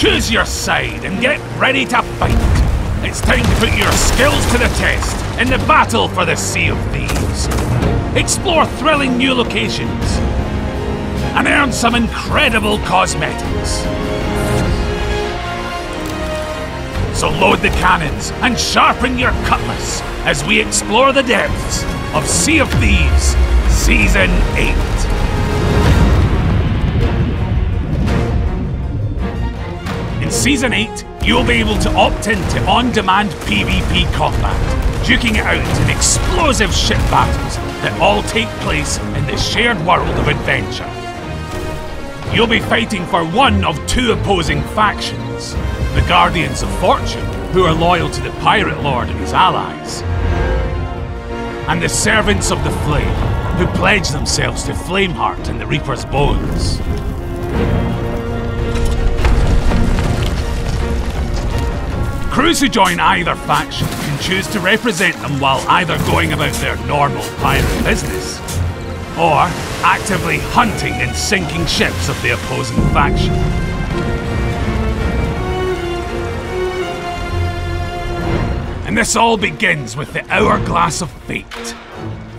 Choose your side and get ready to fight. It's time to put your skills to the test in the battle for the Sea of Thieves. Explore thrilling new locations and earn some incredible cosmetics. So load the cannons and sharpen your cutlass as we explore the depths of Sea of Thieves Season 8. In Season 8, you'll be able to opt into on-demand PvP combat, duking it out in explosive ship battles that all take place in the shared world of adventure. You'll be fighting for one of two opposing factions: the Guardians of Fortune, who are loyal to the Pirate Lord and his allies, and the Servants of the Flame, who pledge themselves to Flameheart and the Reaper's Bones. Crews who join either faction can choose to represent them while either going about their normal pirate business, or actively hunting and sinking ships of the opposing faction. And this all begins with the Hourglass of Fate.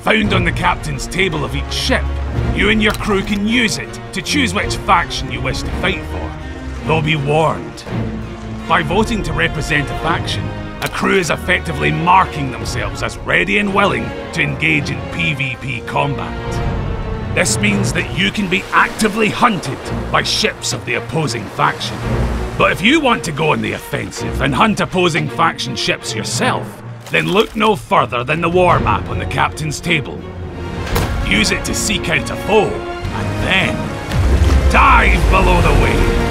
Found on the captain's table of each ship, you and your crew can use it to choose which faction you wish to fight for. Though be warned, by voting to represent a faction, a crew is effectively marking themselves as ready and willing to engage in PvP combat. This means that you can be actively hunted by ships of the opposing faction. But if you want to go on the offensive and hunt opposing faction ships yourself, then look no further than the war map on the captain's table. Use it to seek out a foe, and then dive below the waves.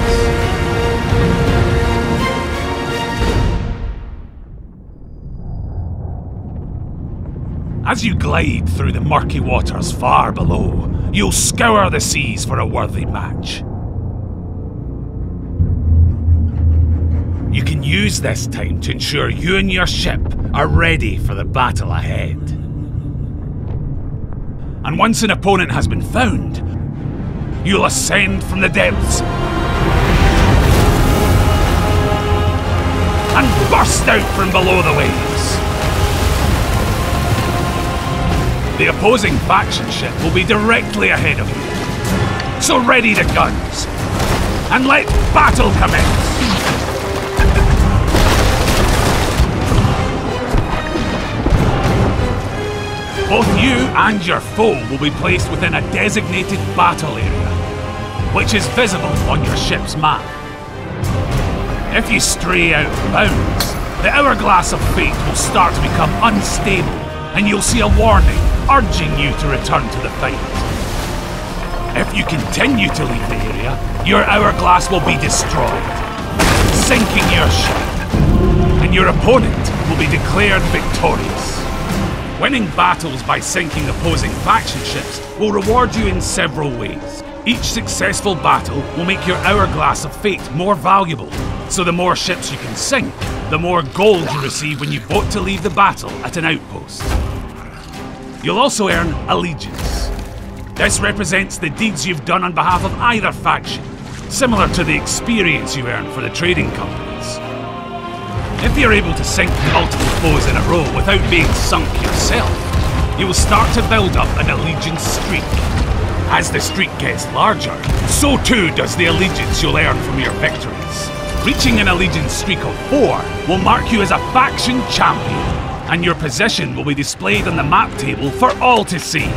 As you glide through the murky waters far below, you'll scour the seas for a worthy match. You can use this time to ensure you and your ship are ready for the battle ahead. And once an opponent has been found, you'll ascend from the depths and burst out from below the waves. The opposing faction ship will be directly ahead of you. So ready the guns, and let battle commence! Both you and your foe will be placed within a designated battle area, which is visible on your ship's map. If you stray out of bounds, the Hourglass of Fate will start to become unstable, and you'll see a warning urging you to return to the fight. If you continue to leave the area, your hourglass will be destroyed, sinking your ship, and your opponent will be declared victorious. Winning battles by sinking opposing faction ships will reward you in several ways. Each successful battle will make your Hourglass of Fate more valuable, so the more ships you can sink, the more gold you receive when you vote to leave the battle at an outpost. You'll also earn allegiance. This represents the deeds you've done on behalf of either faction, similar to the experience you earn for the trading companies. If you're able to sink multiple foes in a row without being sunk yourself, you will start to build up an allegiance streak. As the streak gets larger, so too does the allegiance you'll earn from your victories. Reaching an allegiance streak of 4 will mark you as a faction champion, and your position will be displayed on the map table for all to see.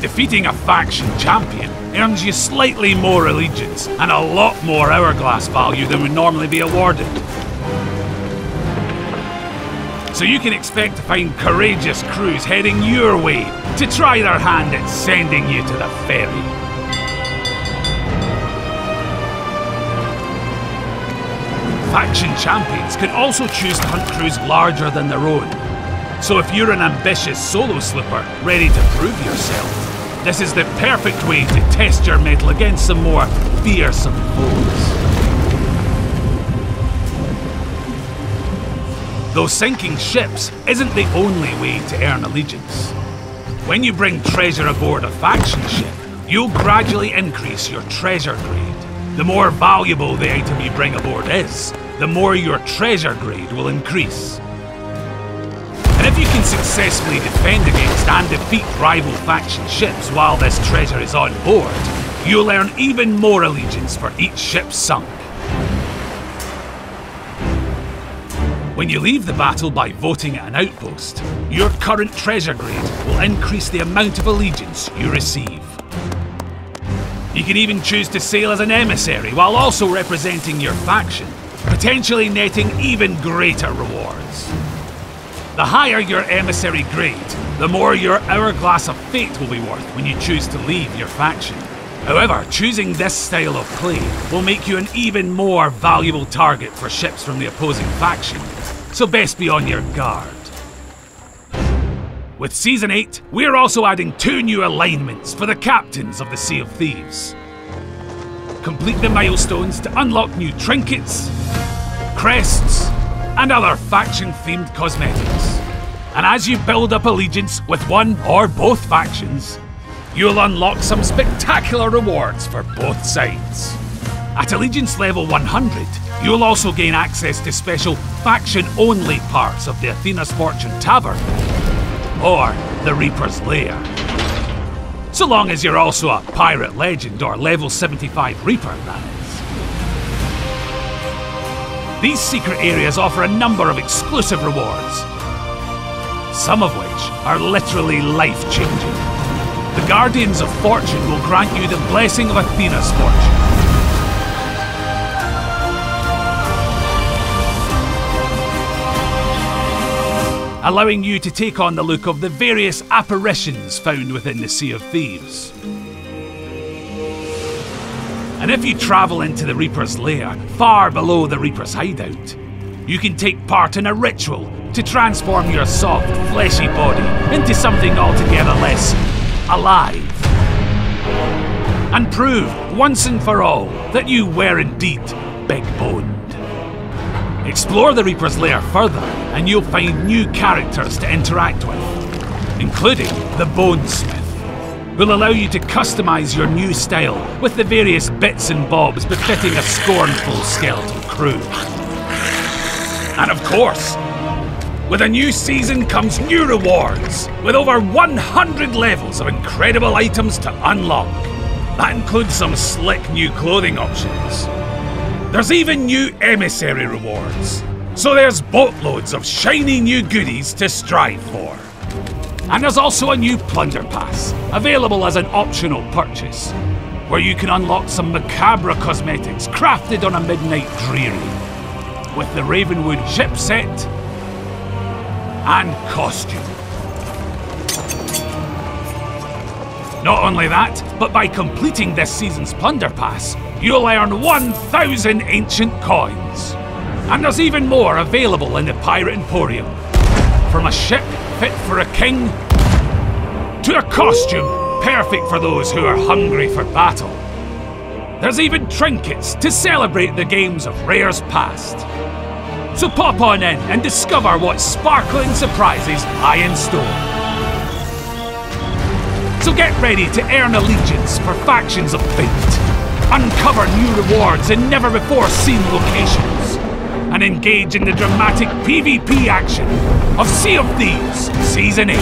Defeating a faction champion earns you slightly more allegiance and a lot more hourglass value than would normally be awarded. So you can expect to find courageous crews heading your way to try their hand at sending you to the ferry. Faction champions can also choose to hunt crews larger than their own. So if you're an ambitious solo slipper ready to prove yourself, this is the perfect way to test your mettle against some more fearsome foes. Though sinking ships isn't the only way to earn allegiance. When you bring treasure aboard a faction ship, you'll gradually increase your treasure grade. The more valuable the item you bring aboard is, the more your treasure grade will increase. And if you can successfully defend against and defeat rival faction ships while this treasure is on board, you'll earn even more allegiance for each ship sunk. When you leave the battle by voting at an outpost, your current treasure grade will increase the amount of allegiance you receive. You can even choose to sail as an emissary while also representing your faction, potentially netting even greater rewards. The higher your emissary grade, the more your Hourglass of Fate will be worth when you choose to leave your faction. However, choosing this style of play will make you an even more valuable target for ships from the opposing faction, so best be on your guard. With Season 8, we're also adding 2 new alignments for the captains of the Sea of Thieves. Complete the milestones to unlock new trinkets, crests, and other faction-themed cosmetics. And as you build up allegiance with one or both factions, you'll unlock some spectacular rewards for both sides. At allegiance level 100, you'll also gain access to special faction-only parts of the Athena's Fortune Tavern, or the Reaper's Lair. So long as you're also a Pirate Legend or level 75 Reaper, that is. These secret areas offer a number of exclusive rewards, some of which are literally life-changing. The Guardians of Fortune will grant you the blessing of Athena's fortune. Allowing you to take on the look of the various apparitions found within the Sea of Thieves. And if you travel into the Reaper's Lair, far below the Reaper's hideout, you can take part in a ritual to transform your soft, fleshy body into something altogether less alive. And prove, once and for all, that you were indeed big-boned. Explore the Reaper's Lair further, and you'll find new characters to interact with, including the Bonesmith, who'll allow you to customize your new style with the various bits and bobs befitting a scornful skeletal crew. And of course, with a new season comes new rewards, with over 100 levels of incredible items to unlock. That includes some slick new clothing options. There's even new emissary rewards, so there's boatloads of shiny new goodies to strive for. And there's also a new plunder pass, available as an optional purchase, where you can unlock some macabre cosmetics crafted on a midnight dreary, with the Ravenwood ship set and costume. Not only that, but by completing this season's plunder pass, you'll earn 1,000 ancient coins. And there's even more available in the Pirate Emporium. From a ship fit for a king, to a costume perfect for those who are hungry for battle. There's even trinkets to celebrate the games of Rare's past. So pop on in and discover what sparkling surprises lie in store. So get ready to earn allegiance for factions of fate, uncover new rewards in never-before-seen locations, and engage in the dramatic PvP action of Sea of Thieves Season 8.